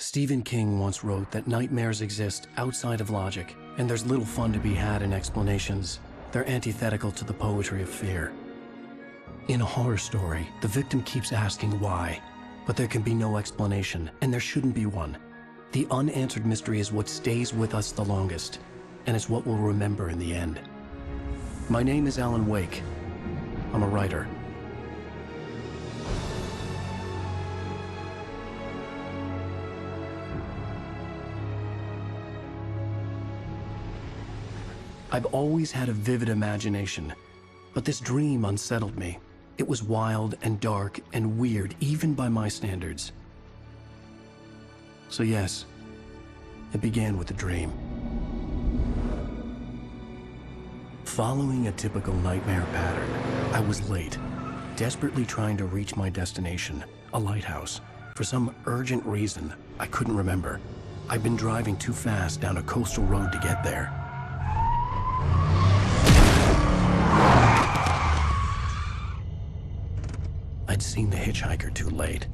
Stephen King once wrote that nightmares exist outside of logic, and there's little fun to be had in explanations. They're antithetical to the poetry of fear. In a horror story, the victim keeps asking why, but there can be no explanation, and there shouldn't be one. The unanswered mystery is what stays with us the longest, and it's what we'll remember in the end. My name is Alan Wake. I'm a writer. I've always had a vivid imagination, but this dream unsettled me. It was wild and dark and weird, even by my standards. So yes, it began with a dream. Following a typical nightmare pattern, I was late, desperately trying to reach my destination, a lighthouse. For some urgent reason, I couldn't remember. I'd been driving too fast down a coastal road to get there. I'd seen the hitchhiker too late.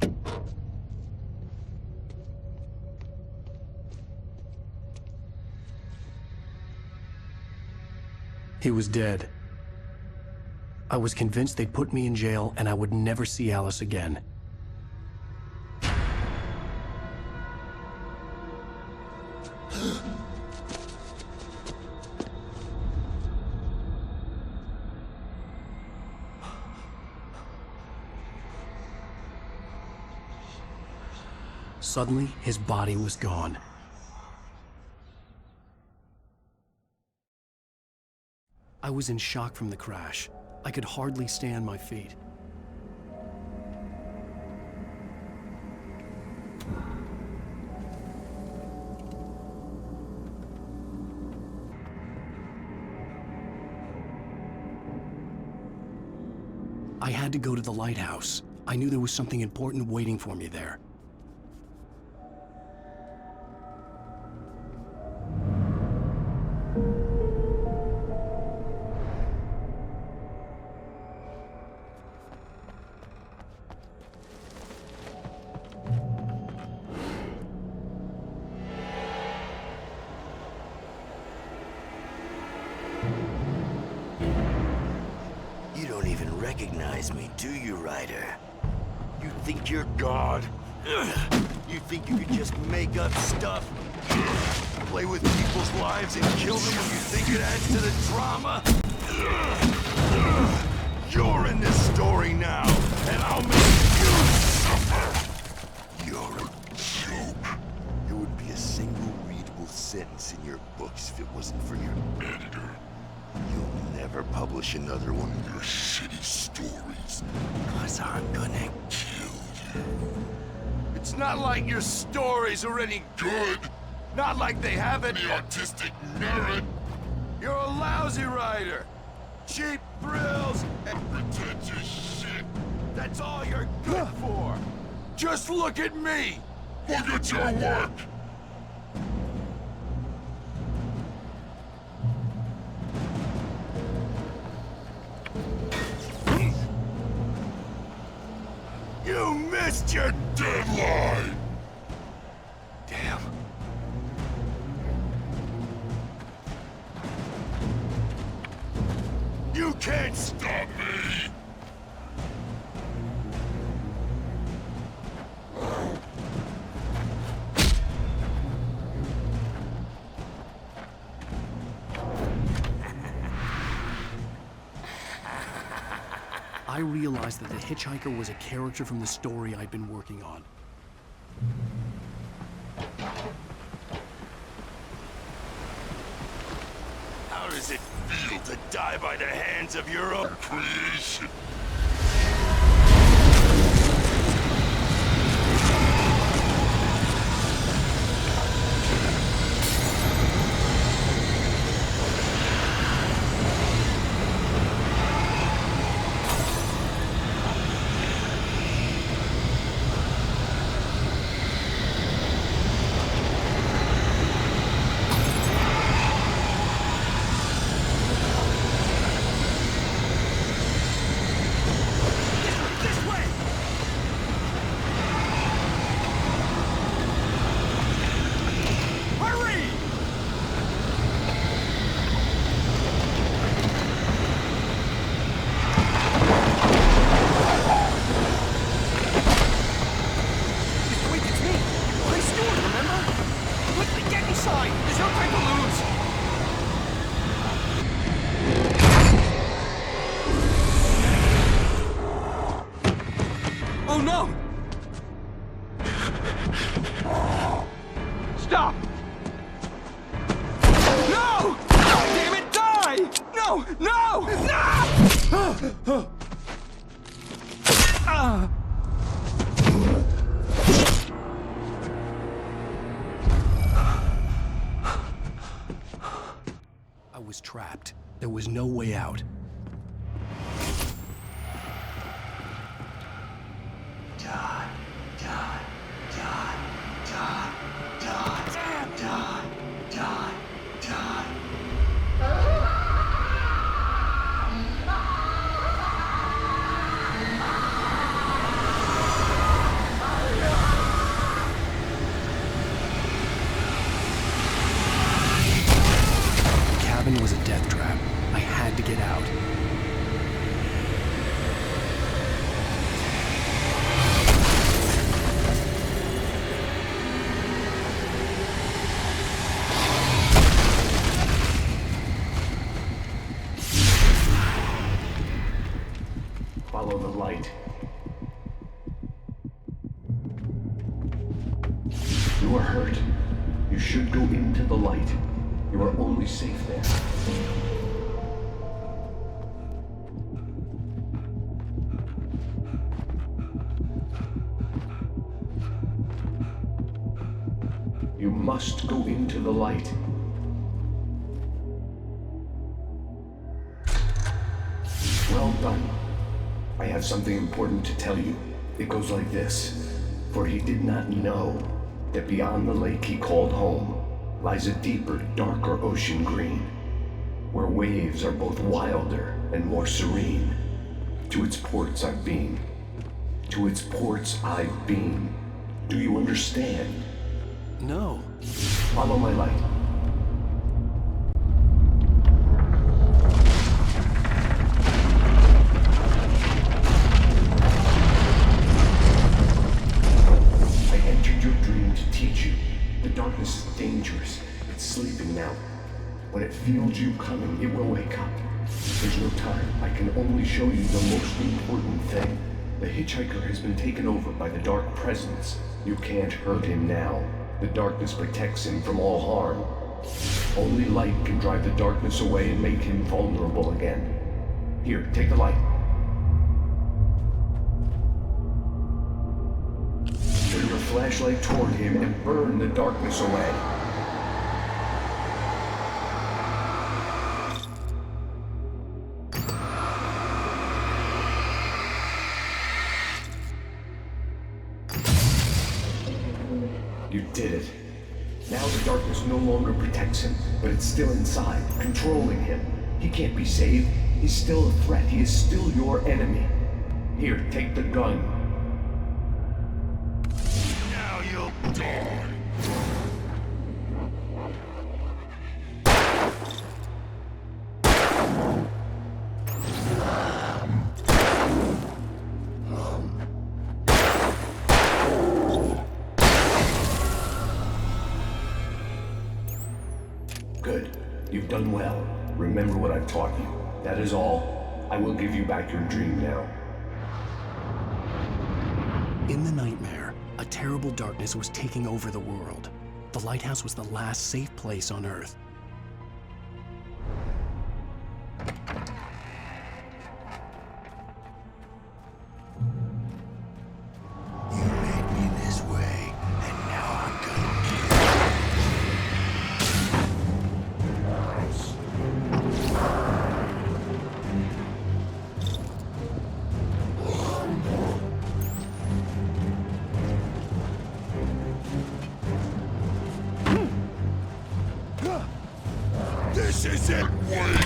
He was dead. I was convinced they'd put me in jail and I would never see Alice again. Suddenly, his body was gone. I was in shock from the crash. I could hardly stay on my feet. I had to go to the lighthouse. I knew there was something important waiting for me there. You don't even recognize me, do you, Ryder? You think you're God? You think you could just make up stuff? Play with people's lives and kill them when you think it adds to the drama? You're in this story now, and I'll make you suffer! You're a joke. There would be a single readable sentence in your books if it wasn't for your editor. You'll never publish another one of your shitty stories. 'Cause I'm gonna kill you. It's not like your stories are any good. Not like they have any artistic merit. You're a lousy writer. Cheap thrills and pretentious shit. That's all you're good for. Just look at me. Look at your work. You missed your deadline! Damn. You can't stop me! I realized that the hitchhiker was a character from the story I'd been working on. How does it feel to die by the hands of your own creation? Oh no! Stop! No! Damn it, die! No! No! No! I was trapped. There was no way out. Die, die, die, die, die, die, die, die. The cabin was a death trap. I had to get out. Follow the light. You are hurt. You should go into the light. You are only safe there. You must go into the light. Well done. I have something important to tell you. It goes like this. For he did not know that beyond the lake he called home lies a deeper, darker ocean green, where waves are both wilder and more serene. To its ports I've been. To its ports I've been. Do you understand? No. Follow my light. I entered your dream to teach you. The darkness is dangerous. It's sleeping now. When it feels you coming, it will wake up. There's no time. I can only show you the most important thing. The hitchhiker has been taken over by the dark presence. You can't hurt him now. The darkness protects him from all harm. Only light can drive the darkness away and make him vulnerable again. Here, take the light. Turn your flashlight toward him and burn the darkness away. You did it. Now the darkness no longer protects him, but it's still inside, controlling him. He can't be saved. He's still a threat. He is still your enemy. Here, take the gun. Now you'll die. Good. You've done well. Remember what I've taught you. That is all. I will give you back your dream now. In the nightmare, a terrible darkness was taking over the world. The lighthouse was the last safe place on Earth. You made me this way, and now I'm gonna kill you. This isn't work!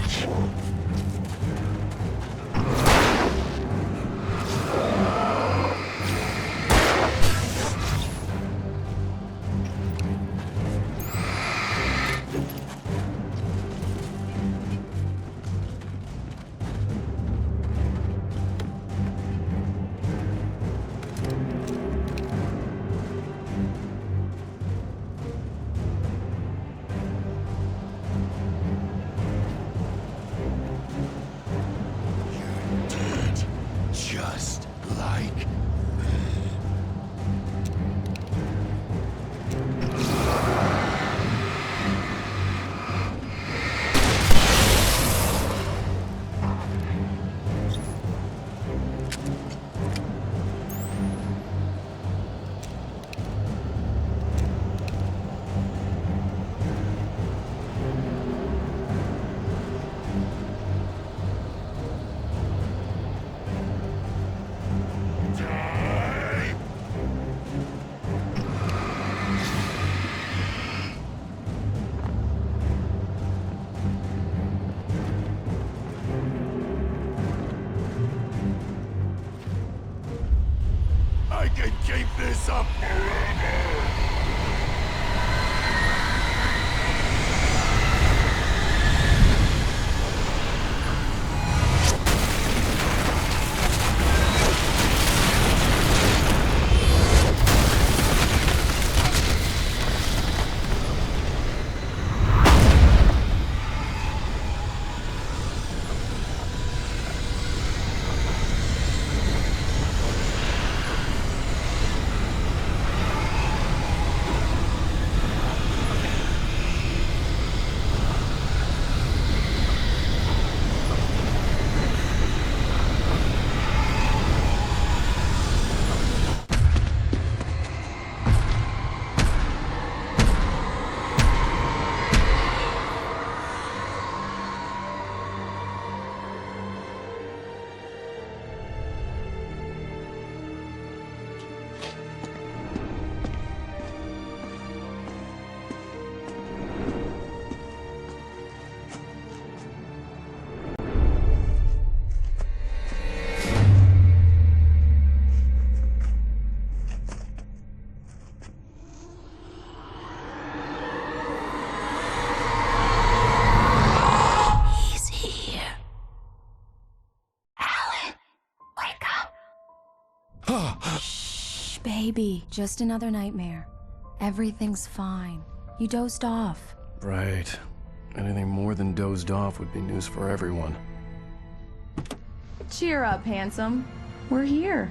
I can keep this up forever! Shh, baby. Just another nightmare. Everything's fine. You dozed off. Right. Anything more than dozed off would be news for everyone. Cheer up, handsome. We're here.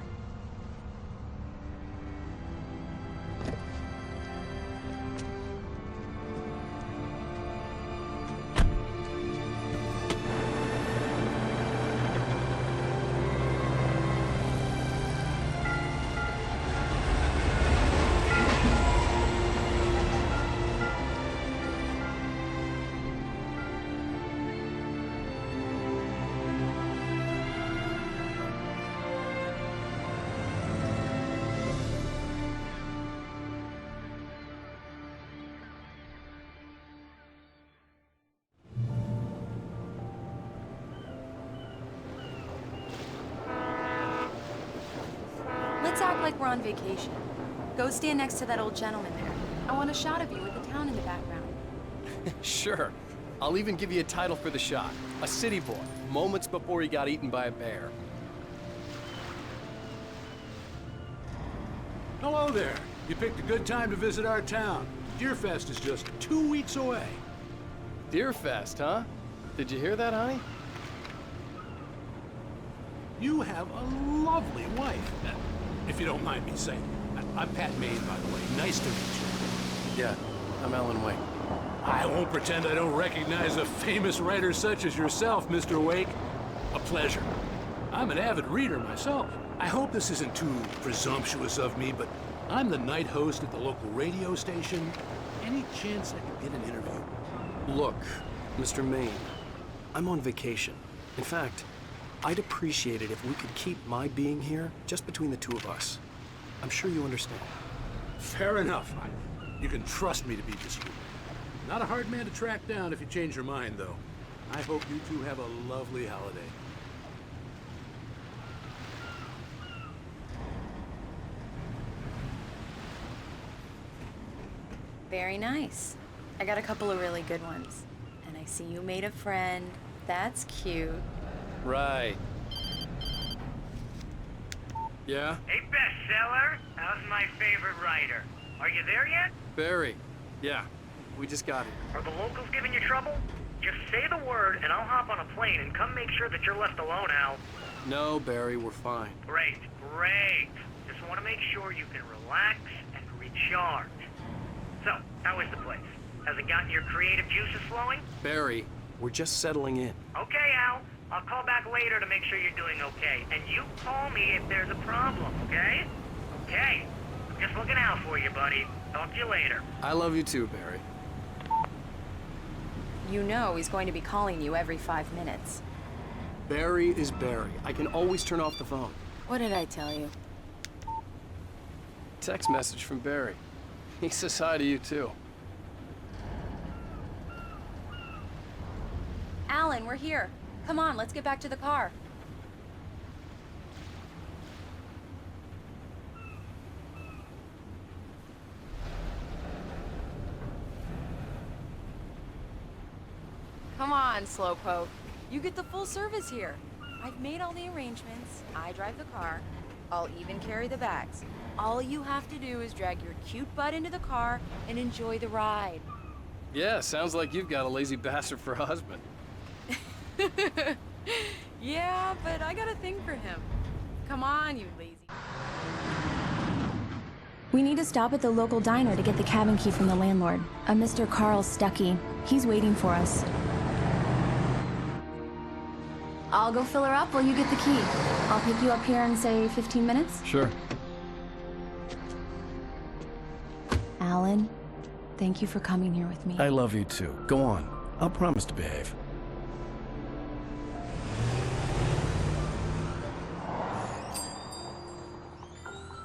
Let's act like we're on vacation. Go stand next to that old gentleman there. I want a shot of you with the town in the background. Sure. I'll even give you a title for the shot. A city boy, moments before he got eaten by a bear. Hello there. You picked a good time to visit our town. Deerfest is just 2 weeks away. Deerfest, huh? Did you hear that, honey? You have a lovely wife, if you don't mind me saying. I'm Pat Maine, by the way. Nice to meet you. Yeah, I'm Alan Wake. I won't pretend I don't recognize a famous writer such as yourself, Mr. Wake. A pleasure. I'm an avid reader myself. I hope this isn't too presumptuous of me, but I'm the night host at the local radio station. Any chance I could get an interview? Look, Mr. Maine, I'm on vacation. In fact, I'd appreciate it if we could keep my being here just between the two of us. I'm sure you understand. Fair enough. You can trust me to be discreet. Not a hard man to track down if you change your mind, though. I hope you two have a lovely holiday. Very nice. I got a couple of really good ones. And I see you made a friend. That's cute. Right. Yeah? Hey, bestseller. How's my favorite writer? Are you there yet? Barry. Yeah, we just got here. Are the locals giving you trouble? Just say the word and I'll hop on a plane and come make sure that you're left alone, Al. No, Barry, we're fine. Great, great. Just want to make sure you can relax and recharge. So, how is the place? Has it gotten your creative juices flowing? Barry, we're just settling in. Okay, Al. I'll call back later to make sure you're doing okay. And you call me if there's a problem, okay? Okay. I'm just looking out for you, buddy. Talk to you later. I love you too, Barry. You know he's going to be calling you every 5 minutes. Barry is Barry. I can always turn off the phone. What did I tell you? Text message from Barry. He says hi to you too. Alan, we're here. Come on, let's get back to the car. Come on, Slowpoke. You get the full service here. I've made all the arrangements. I drive the car. I'll even carry the bags. All you have to do is drag your cute butt into the car and enjoy the ride. Yeah, sounds like you've got a lazy bastard for a husband. Yeah, but I got a thing for him. Come on, you lazy... We need to stop at the local diner to get the cabin key from the landlord, a Mr. Carl Stuckey. He's waiting for us. I'll go fill her up while you get the key. I'll pick you up here in, say, 15 minutes? Sure. Alan, thank you for coming here with me. I love you too. Go on. I'll promise to behave.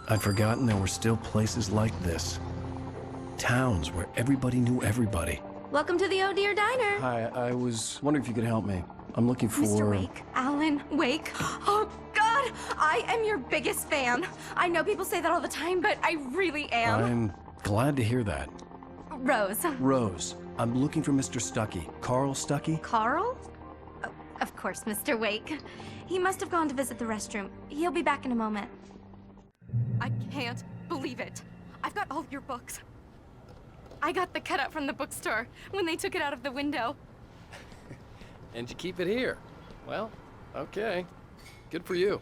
I'd forgotten there were still places like this. Towns where everybody knew everybody. Welcome to the Oh Dear Diner. Hi, I was wondering if you could help me. I'm looking for... Mr. Wake, Alan Wake. Oh, God, I am your biggest fan. I know people say that all the time, but I really am. I'm glad to hear that. Rose. Rose, I'm looking for Mr. Stuckey. Carl Stuckey? Carl? Oh, of course, Mr. Wake. He must have gone to visit the restroom. He'll be back in a moment. I can't believe it. I've got all your books. I got the cutout from the bookstore when they took it out of the window. And you keep it here. Well, okay. Good for you.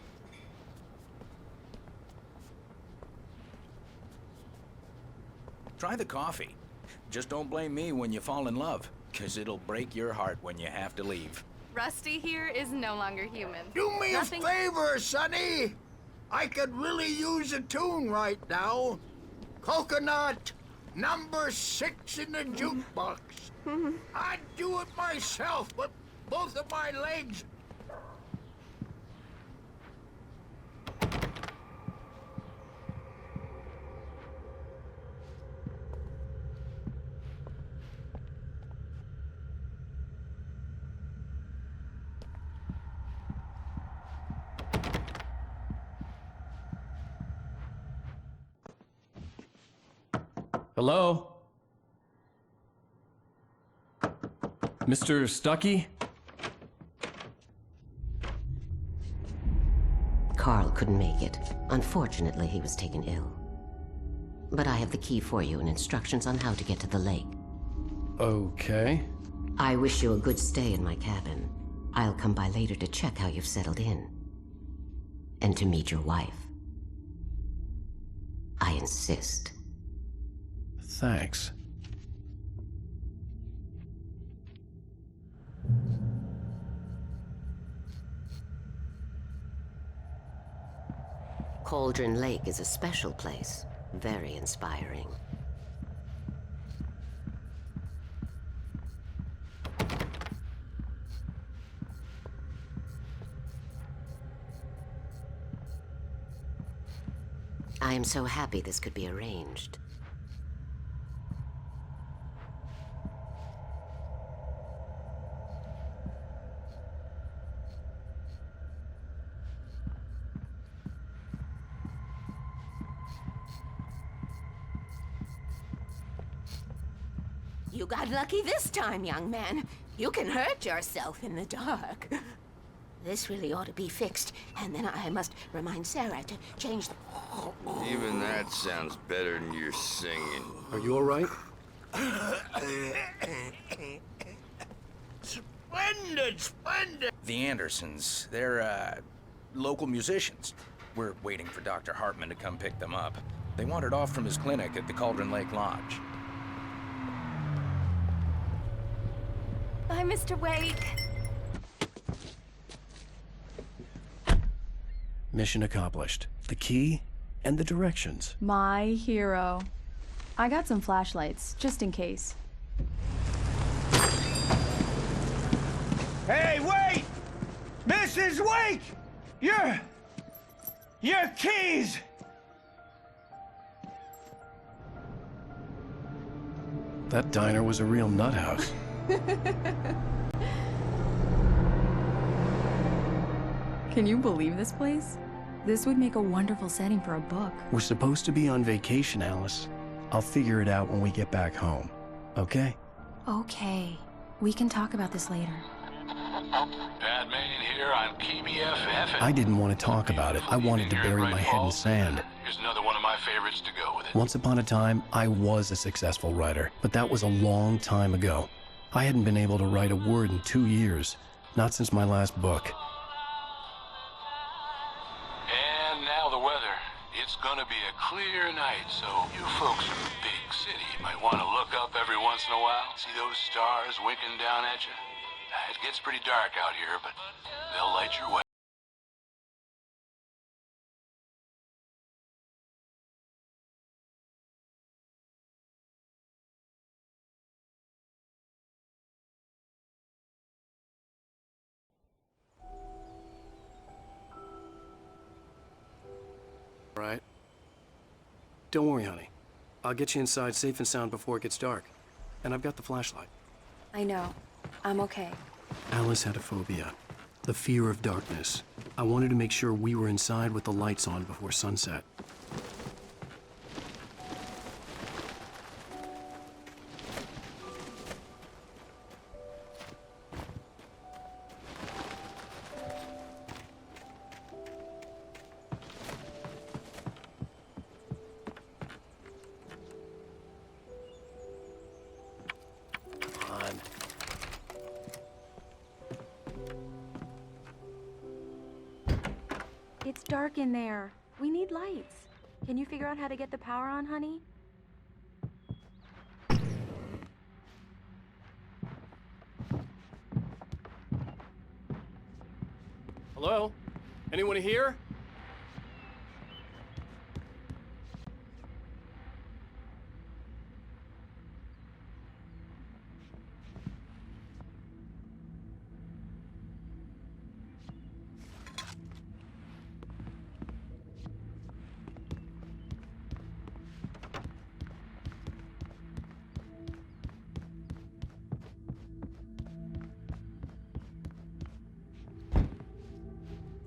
Try the coffee. Just don't blame me when you fall in love, 'cause it'll break your heart when you have to leave. Rusty here is no longer human. Do me a favor, Sonny. I could really use a tune right now. Coconut, number 6 in the jukebox. I'd do it myself, but both of my legs. Hello? Mr. Stuckey? Carl couldn't make it. Unfortunately, he was taken ill. But I have the key for you and instructions on how to get to the lake. Okay. I wish you a good stay in my cabin. I'll come by later to check how you've settled in. And to meet your wife. I insist. Thanks. Cauldron Lake is a special place. Very inspiring. I am so happy this could be arranged. You got lucky this time, young man. You can hurt yourself in the dark. This really ought to be fixed, and then I must remind Sarah to change the... Even that sounds better than your singing. Are you all right? Splendid, splendid. The Andersons, they're, local musicians. We're waiting for Dr. Hartman to come pick them up. They wandered off from his clinic at the Cauldron Lake Lodge. Bye, Mr. Wake. Mission accomplished. The key and the directions. My hero. I got some flashlights, just in case. Hey, wait! Mrs. Wake! Your keys! That diner was a real nut house. Can you believe this place? This would make a wonderful setting for a book. We're supposed to be on vacation, Alice. I'll figure it out when we get back home. Okay? Okay. We can talk about this later. Bad man here, I'm KBFF. I didn't want to talk about it. I wanted to bury my head in sand. Here's another one of my favorites to go with it. Once upon a time, I was a successful writer, but that was a long time ago. I hadn't been able to write a word in 2 years, not since my last book. And now the weather. It's gonna be a clear night, so you folks from the big city might want to look up every once in a while. See those stars winking down at you? It gets pretty dark out here, but they'll light your way. Right. Don't worry, honey. I'll get you inside safe and sound before it gets dark. And I've got the flashlight. I know. I'm okay. Alice had a phobia, the fear of darkness. I wanted to make sure we were inside with the lights on before sunset. It's dark in there. We need lights. Can you figure out how to get the power on, honey? Hello? Anyone here?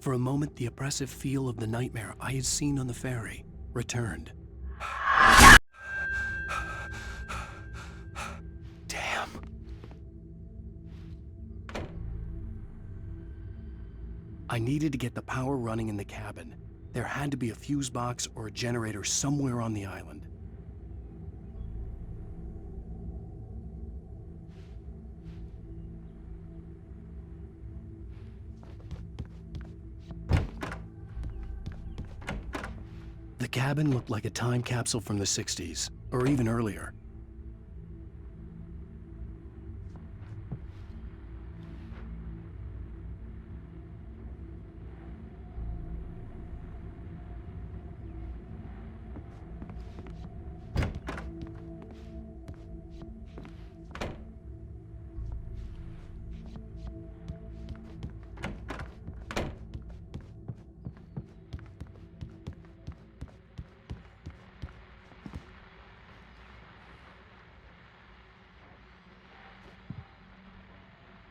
For a moment, the oppressive feel of the nightmare I had seen on the ferry returned. Damn. I needed to get the power running in the cabin. There had to be a fuse box or a generator somewhere on the island. The cabin looked like a time capsule from the 60s, or even earlier.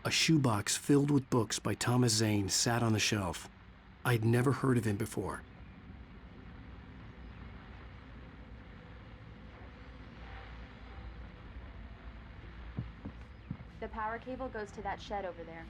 A shoebox filled with books by Thomas Zane sat on the shelf. I'd never heard of him before. The power cable goes to that shed over there.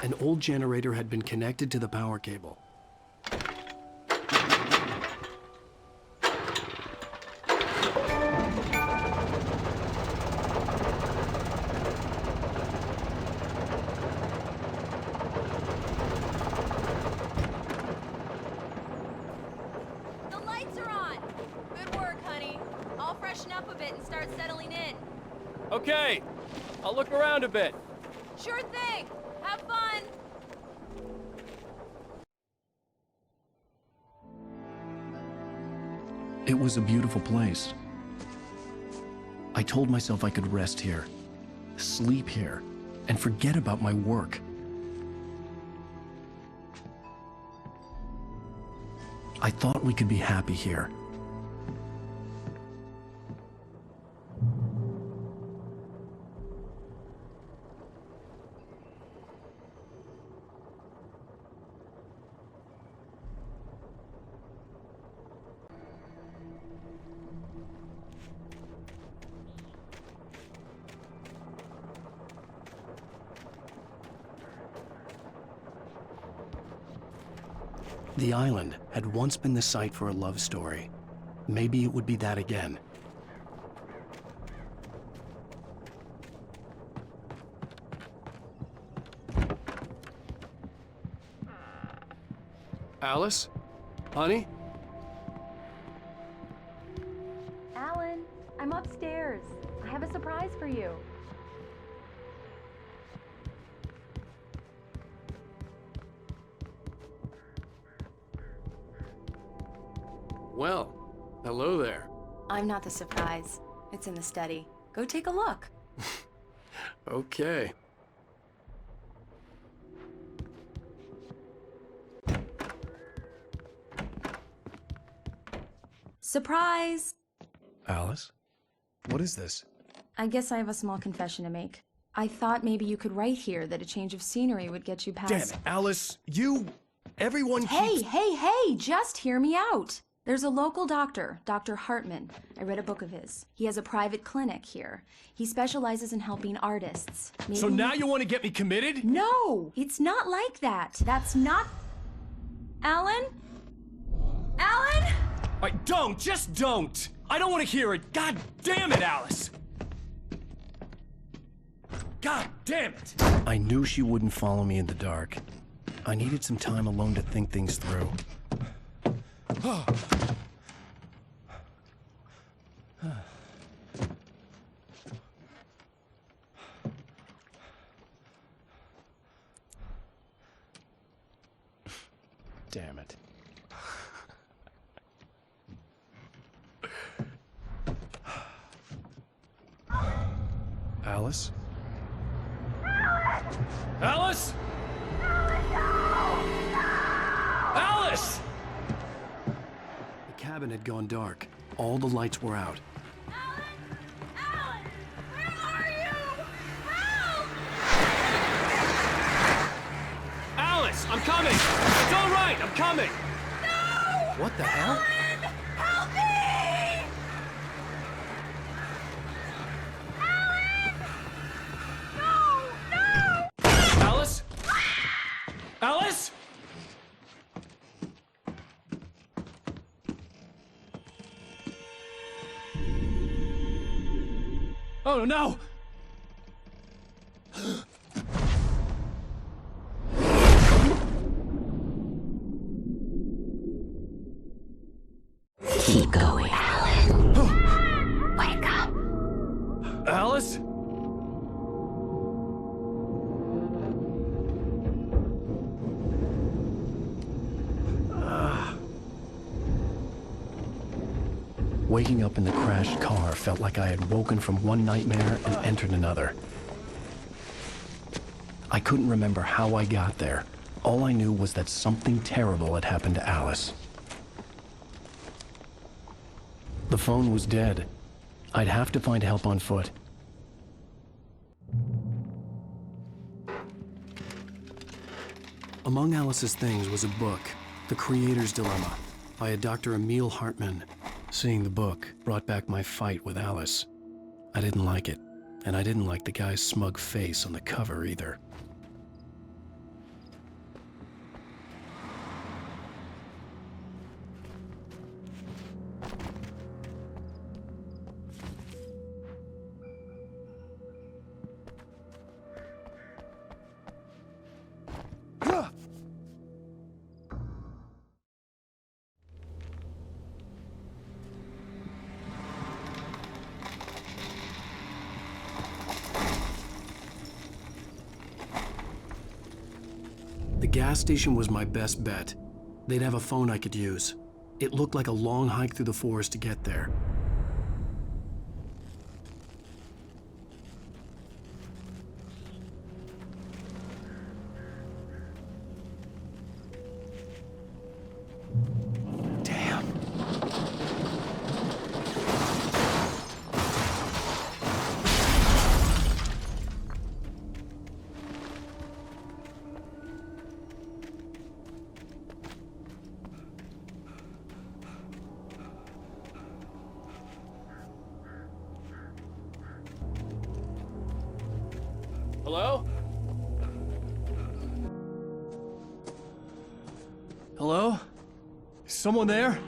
An old generator had been connected to the power cable. The lights are on! Good work, honey. I'll freshen up a bit and start settling in. Okay, I'll look around a bit. Sure thing! Have fun! It was a beautiful place. I told myself I could rest here, sleep here, and forget about my work. I thought we could be happy here. The island had once been the site for a love story. Maybe it would be that again. Alice? Honey? Alan, I'm upstairs. I have a surprise for you. Well, hello there. I'm not the surprise. It's in the study. Go take a look. Okay. Surprise! Alice? What is this? I guess I have a small confession to make. I thought maybe you could write here that a change of scenery would get you past... Damn it, Alice! Everyone Hey, hey, just hear me out! There's a local doctor, Dr. Hartman. I read a book of his. He has a private clinic here. He specializes in helping artists. So now you want to get me committed? No! It's not like that. That's not... Alan? Alan? Just don't! I don't want to hear it! God damn it, Alice! God damn it! I knew she wouldn't follow me in the dark. I needed some time alone to think things through. Damn it. Alice? Alice? Alice! The cabin had gone dark. All the lights were out. Alan! Where are you? Help! Alice, I'm coming! It's all right, I'm coming! No! What the hell? Alan! Help me! Alan! No! Alice? Alice? Oh no! Keep going, Alan. Wake up. Alice? Waking up in the crashed car felt like I had woken from one nightmare and entered another. I couldn't remember how I got there. All I knew was that something terrible had happened to Alice. The phone was dead. I'd have to find help on foot. Among Alice's things was a book, The Creator's Dilemma, by a Dr. Emil Hartman. Seeing the book brought back my fight with Alice. I didn't like it, and I didn't like the guy's smug face on the cover either. The gas station was my best bet. They'd have a phone I could use. It looked like a long hike through the forest to get there. Damn. Hello? Hello? Is someone there?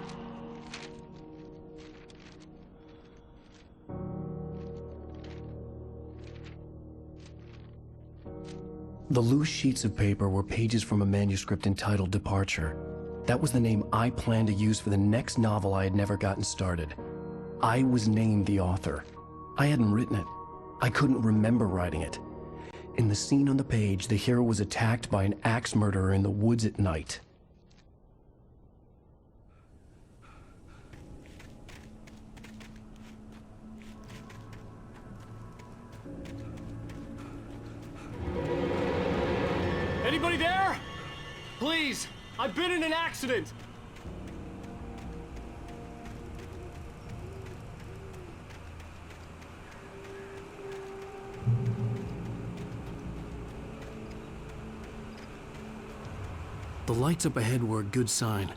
The loose sheets of paper were pages from a manuscript entitled Departure. That was the name I planned to use for the next novel I had never gotten started. I was named the author. I hadn't written it. I couldn't remember writing it. In the scene on the page, the hero was attacked by an axe murderer in the woods at night. Anybody there? Please, I've been in an accident. The lights up ahead were a good sign.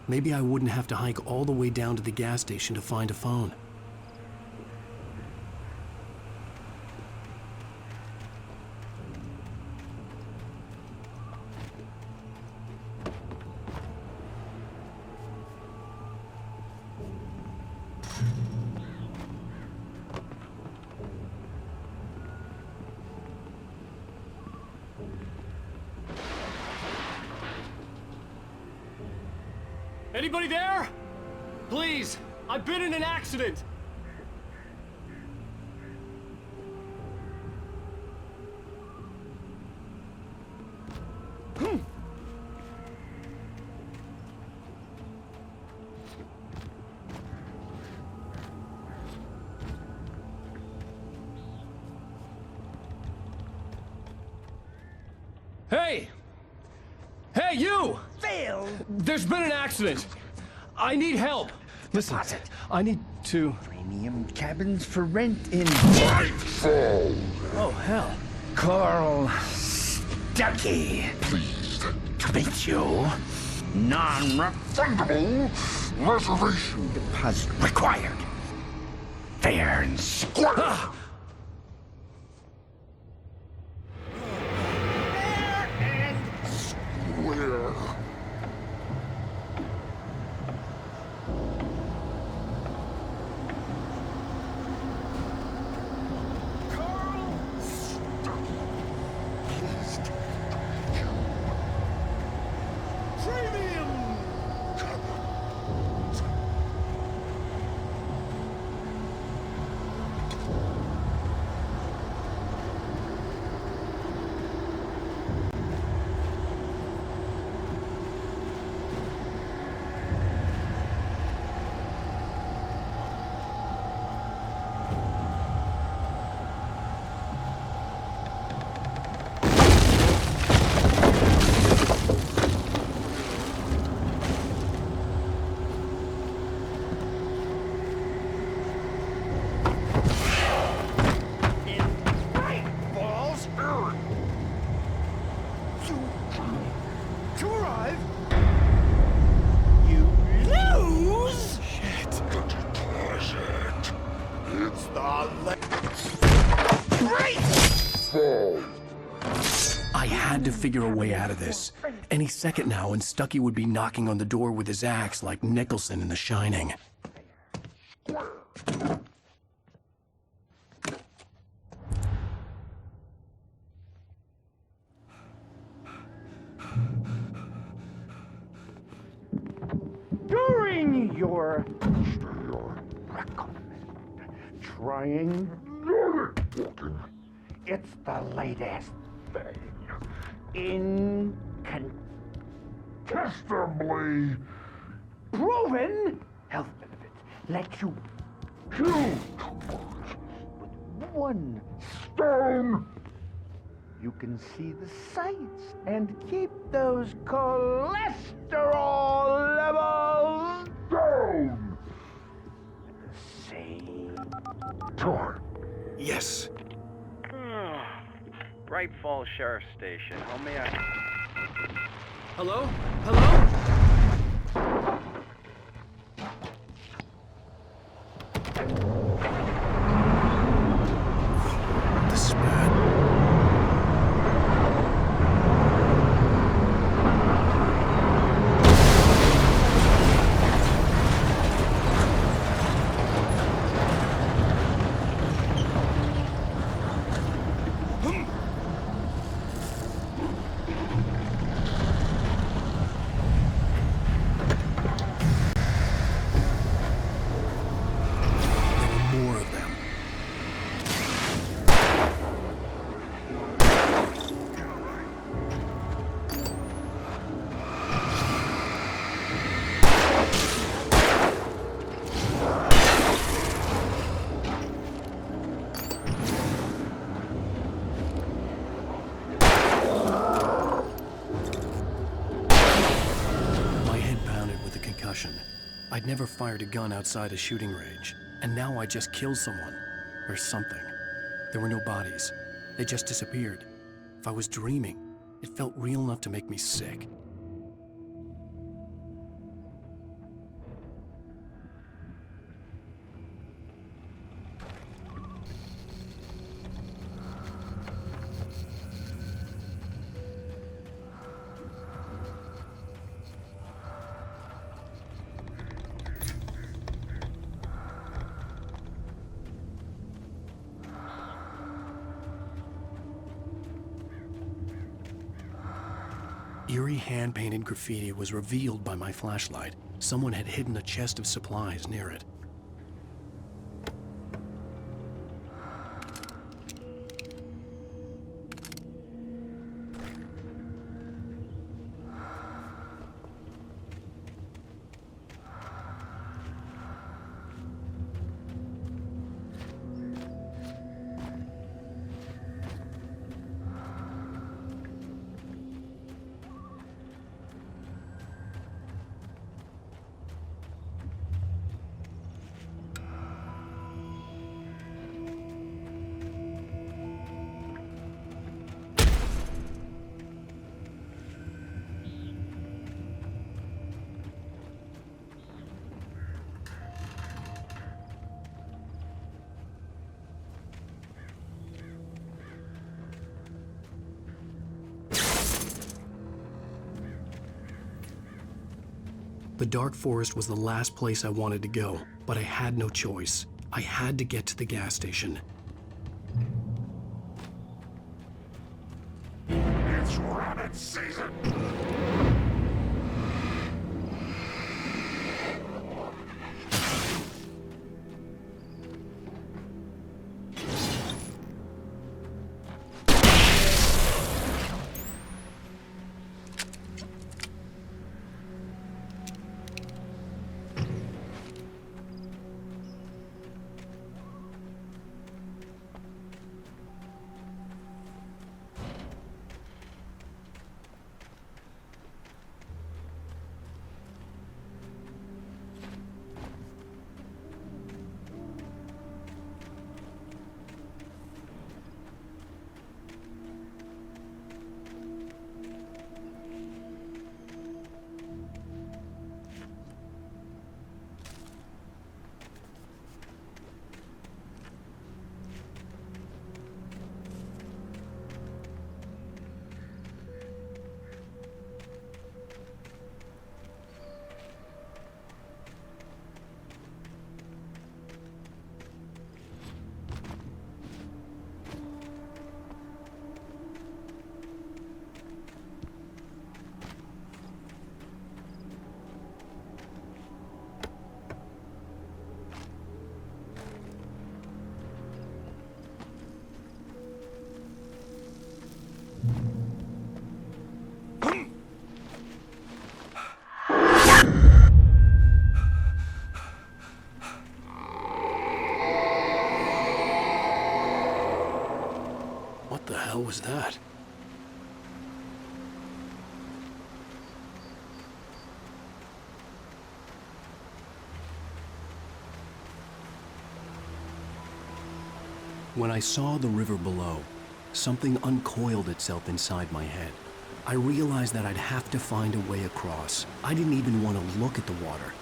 Maybe I wouldn't have to hike all the way down to the gas station to find a phone. Anybody there? Please, I've been in an accident. Hey! Hey, you! Phil! There's been an accident. I need help. Listen, I need to... Premium cabins for rent in... Oh, hell. Carl Stuckey. Pleased to meet you. Non-refundable reservation deposit required. Fair and square. Fair and square. I had to figure a way out of this. Any second now, and Stuckey would be knocking on the door with his axe like Nicholson in The Shining. During your recommend trying walking, it's the latest thing. Incontestably proven health benefits let you kill 2 birds with 1 stone. You can see the sights and keep those cholesterol levels down at the same time. Yes. Bright Falls Sheriff's Station. How may I... Hello? Hello? This is bad. concussion. I'd never fired a gun outside a shooting range, and now I just killed someone. Or something. There were no bodies. They just disappeared. If I was dreaming, it felt real enough to make me sick. Eerie hand-painted graffiti was revealed by my flashlight. Someone had hidden a chest of supplies near it. The dark forest was the last place I wanted to go, but I had no choice. I had to get to the gas station. It's rabbit season! What the hell was that? When I saw the river below, something uncoiled itself inside my head. I realized that I'd have to find a way across. I didn't even want to look at the water.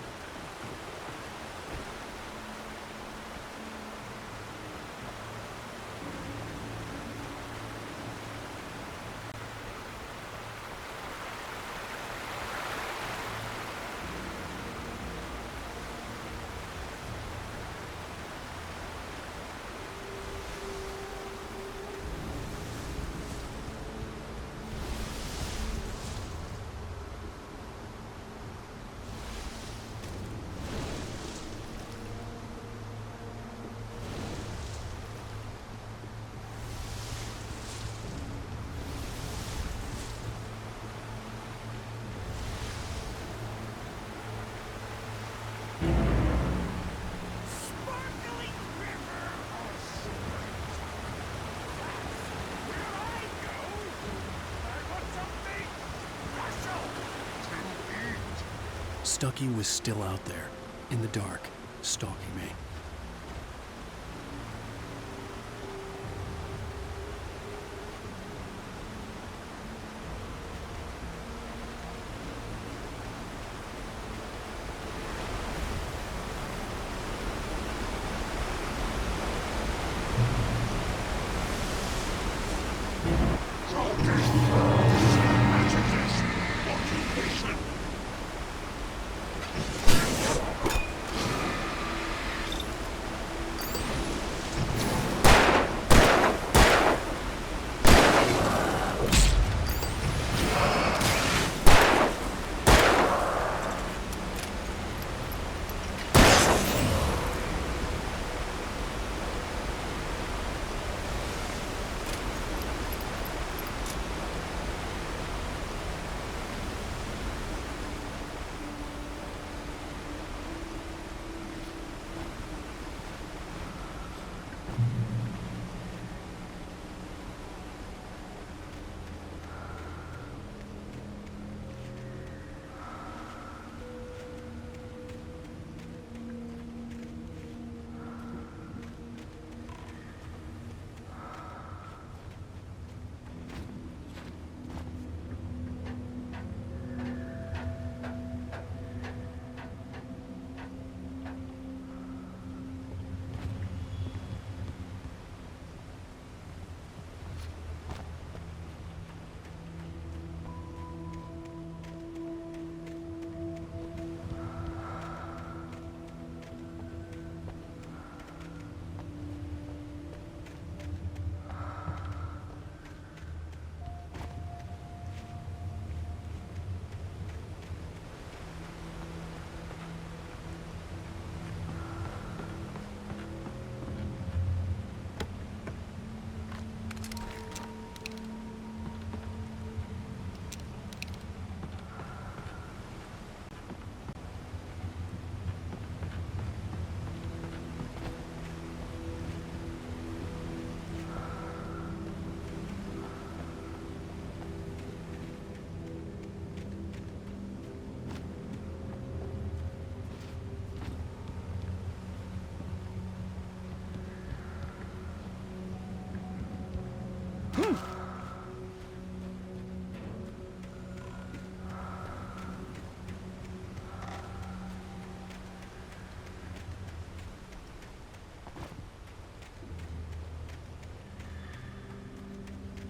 Stucky was still out there, in the dark, stalking me.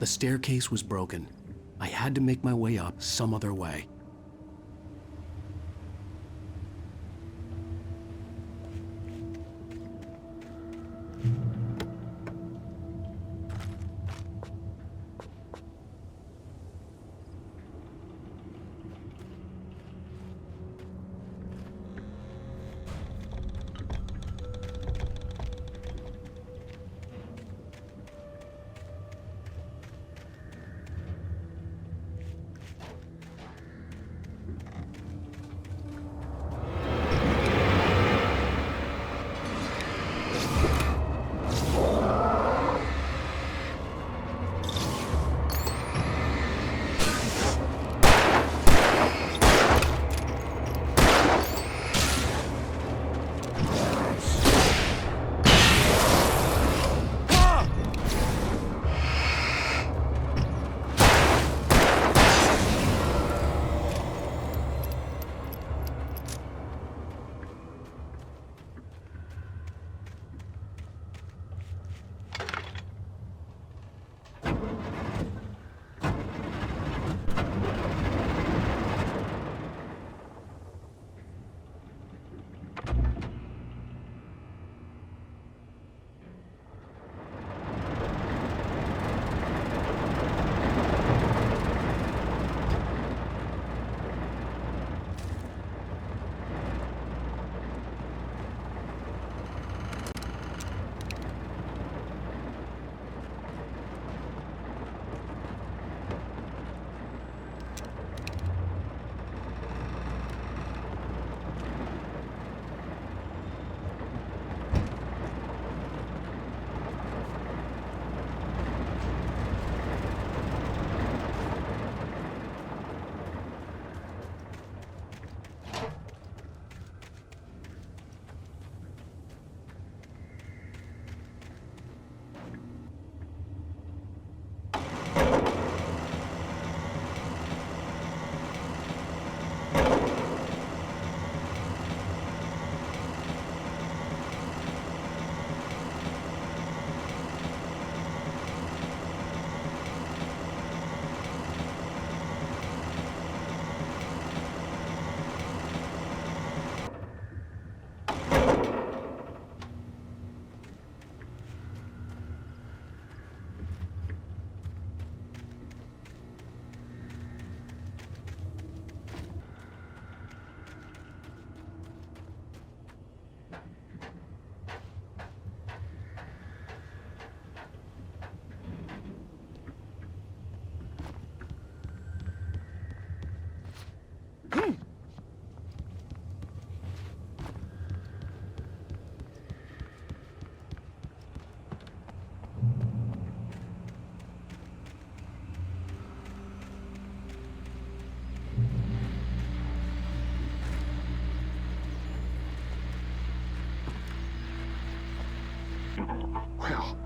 The staircase was broken. I had to make my way up some other way.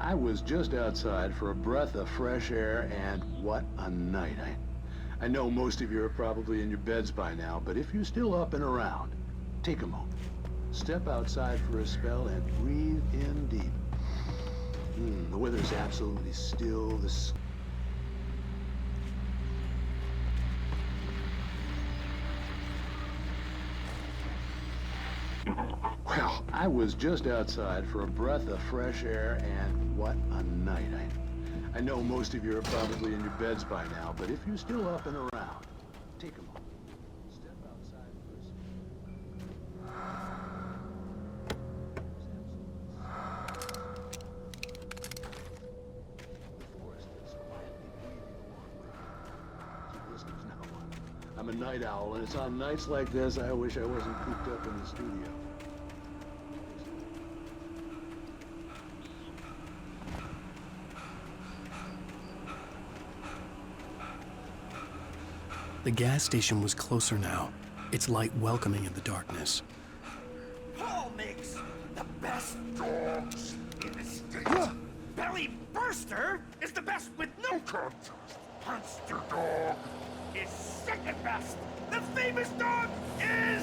I was just outside for a breath of fresh air, and what a night. I know most of you are probably in your beds by now, but if you're still up and around, take a moment. Step outside for a spell and breathe in deep. The weather's absolutely still. Well, I was just outside for a breath of fresh air, and what a night. I know most of you are probably in your beds by now, but if you're still up and around, take a moment. Step outside for a The forest is quietly breathing along with you. So listeners, now, I'm a night owl, and it's on nights like this I wish I wasn't cooped up in the studio. The gas station was closer now, its light welcoming in the darkness. Paul makes the best dogs in the state. Belly Burster is the best with no contest. Monster Dog is second best. The famous dog is...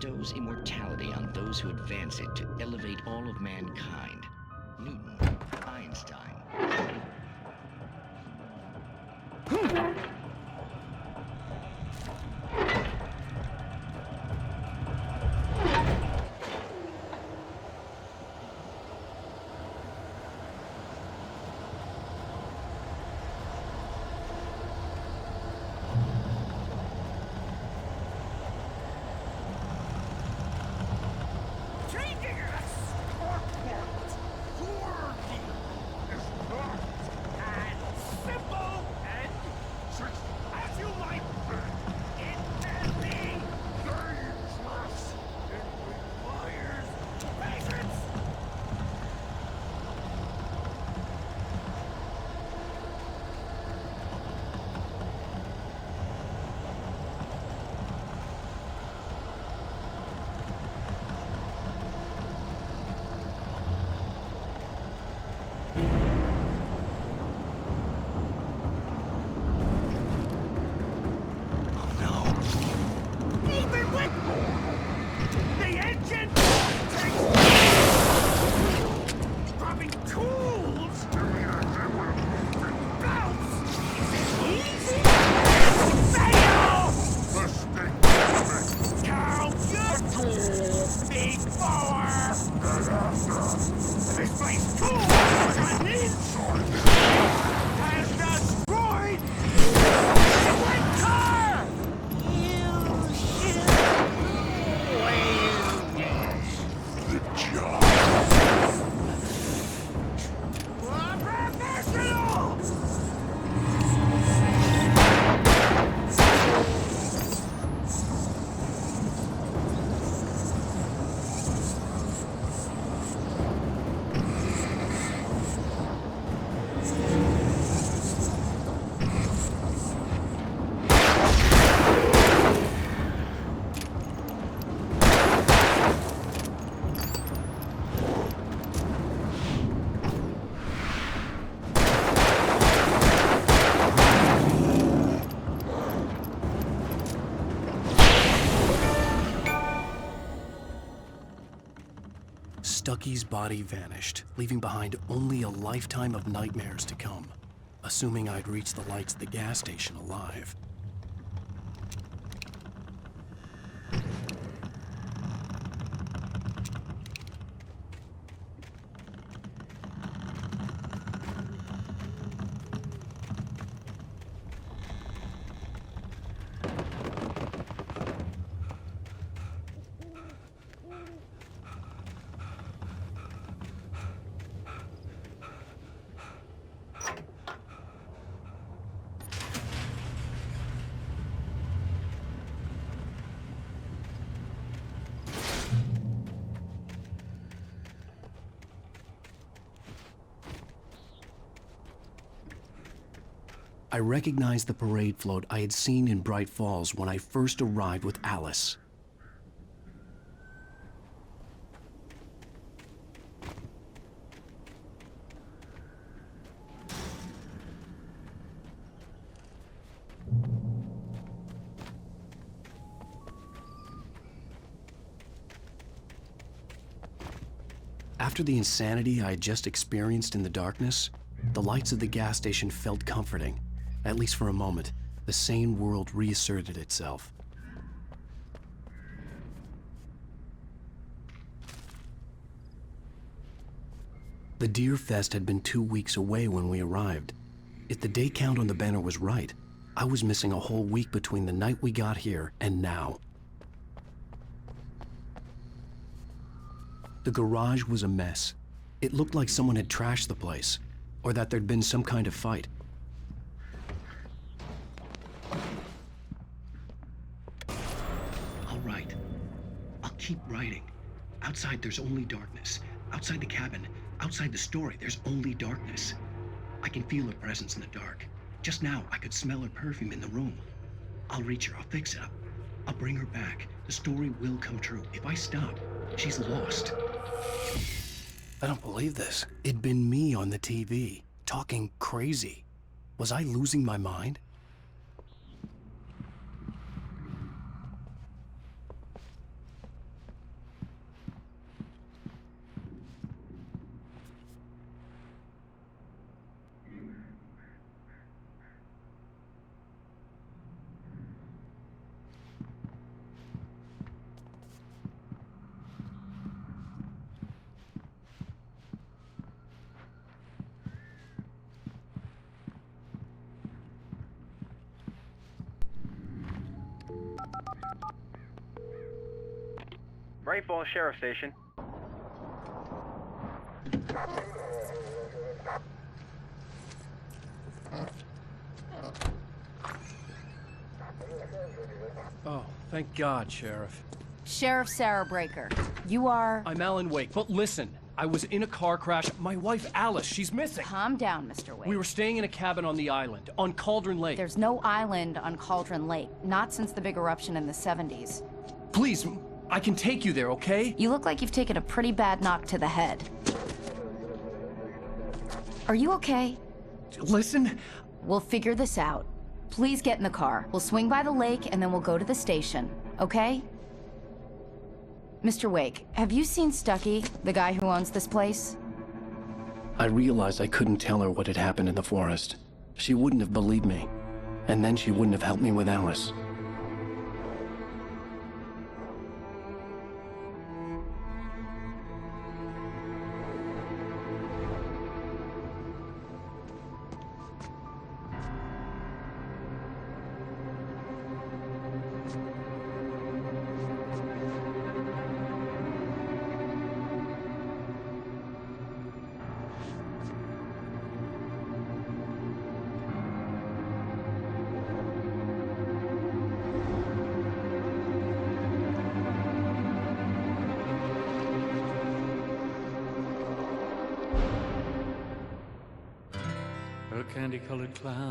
bestows immortality on those who advance it to elevate all of mankind. Newton, Einstein. Stucky's body vanished, leaving behind only a lifetime of nightmares to come, assuming I'd reached the lights at the gas station alive. I recognized the parade float I had seen in Bright Falls when I first arrived with Alice. After the insanity I had just experienced in the darkness, the lights of the gas station felt comforting. At least for a moment, the sane world reasserted itself. The Deer Fest had been 2 weeks away when we arrived. If the day count on the banner was right, I was missing a whole week between the night we got here and now. The garage was a mess. It looked like someone had trashed the place, or that there'd been some kind of fight. All right. I'll keep writing. Outside, there's only darkness. Outside the cabin, outside the story, there's only darkness. I can feel her presence in the dark. Just now, I could smell her perfume in the room. I'll reach her. I'll fix it up. I'll bring her back. The story will come true. If I stop, she's lost. I don't believe this. It'd been me on the TV, talking crazy. Was I losing my mind? Great Falls Sheriff Station. Oh, thank God, Sheriff. Sheriff Sarah Breaker. You are... I'm Alan Wake, but listen. I was in a car crash. My wife, Alice, she's missing. Calm down, Mr. Wake. We were staying in a cabin on the island, on Cauldron Lake. There's no island on Cauldron Lake. Not since the big eruption in the 70s. Please, I can take you there, okay? You look like you've taken a pretty bad knock to the head. Are you okay? Listen. We'll figure this out. Please get in the car. We'll swing by the lake and then we'll go to the station, okay? Mr. Wake, have you seen Stucky, the guy who owns this place? I realized I couldn't tell her what had happened in the forest. She wouldn't have believed me. And then she wouldn't have helped me with Alice. A candy-colored cloud